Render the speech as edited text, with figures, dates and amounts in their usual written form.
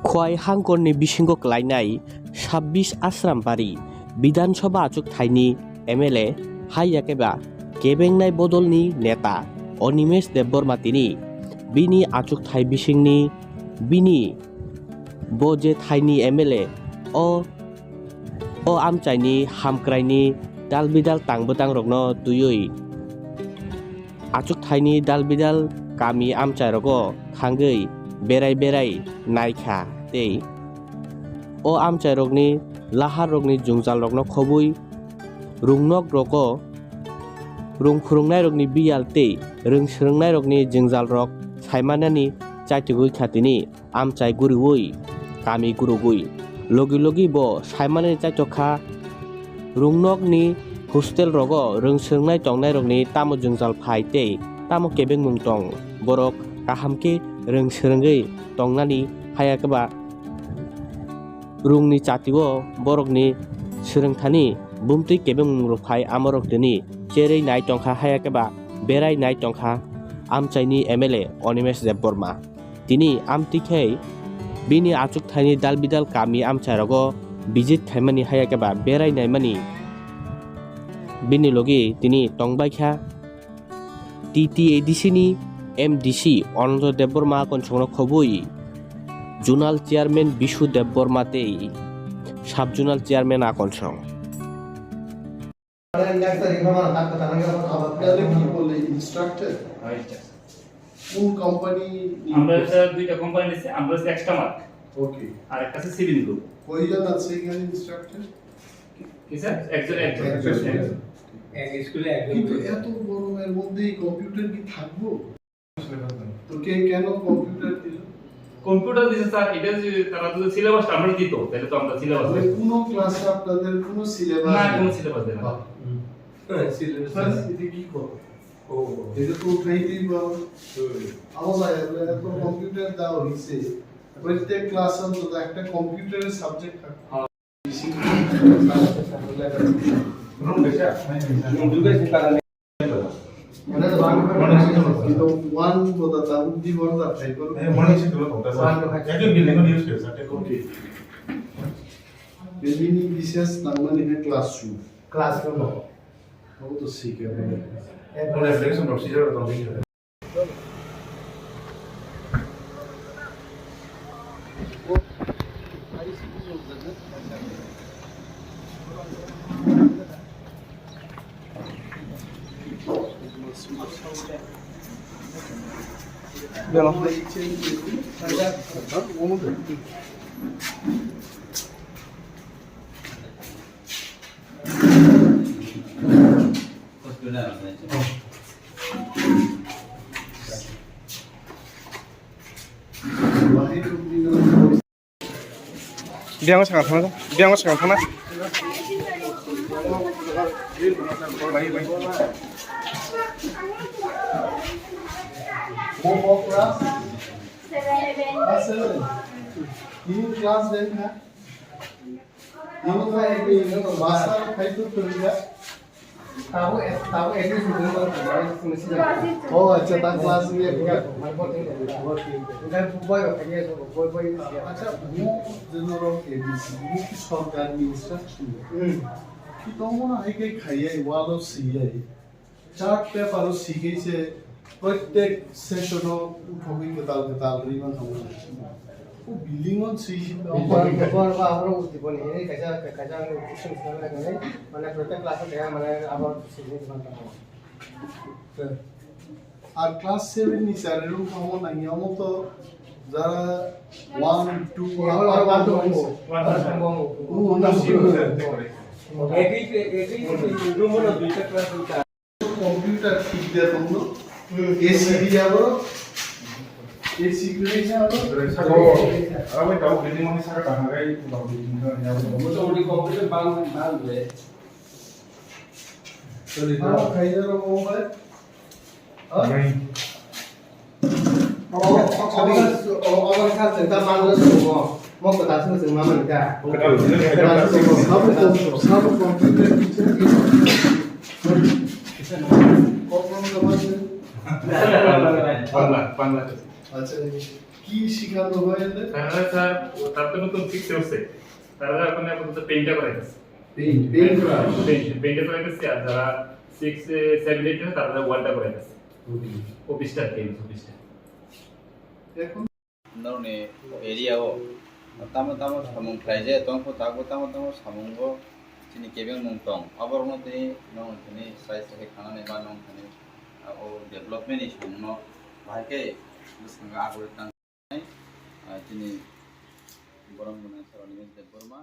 খোয়াই हांखरनि बिसिंखौ लायनाय 26 आश्रामबारि विधानसभा आचुकथायनि एमएलए हाइयाकेबा केबेंनाय बदलनि नेता अनिमेश देबबर्मातिनि बिनि आचुकथाय बिसिंनि बिनि बजे थाइनि एमएलए अ आमचाइनि हामक्राइनि दालबिदाल तांबोतां रगनो तुयुइ आचुकथायनि दालबिदाल गामि आमचाइ रगो थांगै बेराय नाइखा ते ओ आमचाइ रगनि लाहार रगनि जुंजाल रगनो खबुइ रुंनक रगो रुंफुरुंनाय रगनि बियाल ते रोंसोरोंनाय रगनि जुंजाल रग साइमानानि चाइतिगुइ खातिनि आमचाइ गुरुगुइ गामि गुरुगुइ लगी बो साइमानानि चाइतखा रुंनकनि हस्टेल रगो रोंसोरोंनाय टंनाय रगनि तामो जुंजाल फाइ ते तामो केबें मुंटं बरक काहामके रोंसोरोंगै टंनानि हायाकेबा रुंनि चातिगो बरकनि सोरोंथानि बुमति केबें मुंरफाइ आमरकदनि चेरै नाय टंखा हायाकेबा बेराय नाय टंखा आमचाइनि एमएलए अनिमेश देबबर्मा तिनि आमतिखै बिनि आचुकथायनि दालबिदाल गामि आमचाइरगो बिजित खाइमानि हायाकेबा बेराय नायमानि बिनि लगी तिनि टंबाइखा टीटीएडीसीनि एमडीसी अनंत देबबर्मा कनसंनो खबुइ जुनाल चेयरमैन बिशु देबबर्मा ते साब जुनाल चेयरमैन आकनसं কোন কোম্পানি আমরা স্যার দুইটা কোম্পানি নিছি আমরা এক্সট্রা মার্ক ওকে আর একটা আছে সিভিল গ্রুপ কয়জন আছে এখানে ইনস্ট্রাক্টর কি স্যার একজন এক স্কুলে একজন কিন্তু এত বড় এর মধ্যে কম্পিউটার কি থাকবো তো কেন কম্পিউটার দিল কম্পিউটার দিছে স্যার এটা যে তারা যদি সিলেবাসটা আমরা দিত তাহলে তো আমরা সিলেবাস কোনো ক্লাসে আপনাদের কোনো সিলেবাস না কোনো সিলেবাস দেয় না সিলেবাস এটা কি করব ও এটা তো উঠাইতেই পারো আমাদের এত কম্পিউটার দাও হইছে প্রত্যেক ক্লাস অন্তত একটা কম্পিউটারের সাবজেক্ট থাকে রুম বেশা দুটো সিপারা মানে কিন্তু ওয়ান বলতা উদ্দি বলতা ট্রাই করো মনে হচ্ছে দুটো কথা স্যার একই বিল্ডিং এর ইউজ করছে এটা ওকে বিল্ডিং বিশেষ নামনি है क्लासरूम ক্লাসরুম वो तो सीखे हैं এখন রিফ্লেকশন প্রসিজার তো দিই dia nggak sekarang sana dia nggak sekarang sana वो क्लास 7 तीन क्लास देखना तीनों का एक मास्टर है तो चलेगा tahu itu sudah ओ अच्छा था क्लास में dan boy boy अच्छा वो जनरल एबीसी वो की सरकारी इंस्ट्रक्शन कि तो ना है कि खाइए वालो सीए चार्ट पेपर सीखे से प्रत्येक सेशन उठोगी के ताल रिमन हम वो बिल्डिंग on सीखे apa orang utipon ini kaca kusun sekarang lagi mana protek kelas dia mana apa sini mana আর ক্লাস 7 নি স্যার এরকম কামো নাই আমো তো যারা 1 2 কম্পিউটার ঠিক দিয়ে তোমরা এসি দিয়া বড় এসি করে যাও আমি তাও বিল্ডিং এর সাথে টাকা গাই বাবু বিল্ডিং এর মোটামুটি কম্পিউটার বাংলা চলে যাও খাইয়ার মোবাইল নাই orang kan cerita malu semua mau ke tasnya semua mereka सब कंप्यूटर टीचर की कौन कौन समझ বাংলা अच्छा কি শিখানো হয় এদের তারা স্যার তার তো নতুন শিখতে হচ্ছে তারা এখন আপাতত পেইন্টটা করাইতেছে পেইন্ট করা পেইন্টটা করাইতেছে আর যারা 6 7 8 তারা ওয়ালটা করাইতেছে অফিসটা অফিসটা এখন नौने एरियाओ तामो तामो सामुं फ्लाइजे तंखो तागो तामो तामो सामुंगो चिनि केबें मुंतं अबर मते नौ थने साइज से खाना ने बा नौ थने ओ डेवलपमेंट इस हमनो भाइके बुसंगा आगो तां चिनि बरम गुना सरनिमेन देबरमा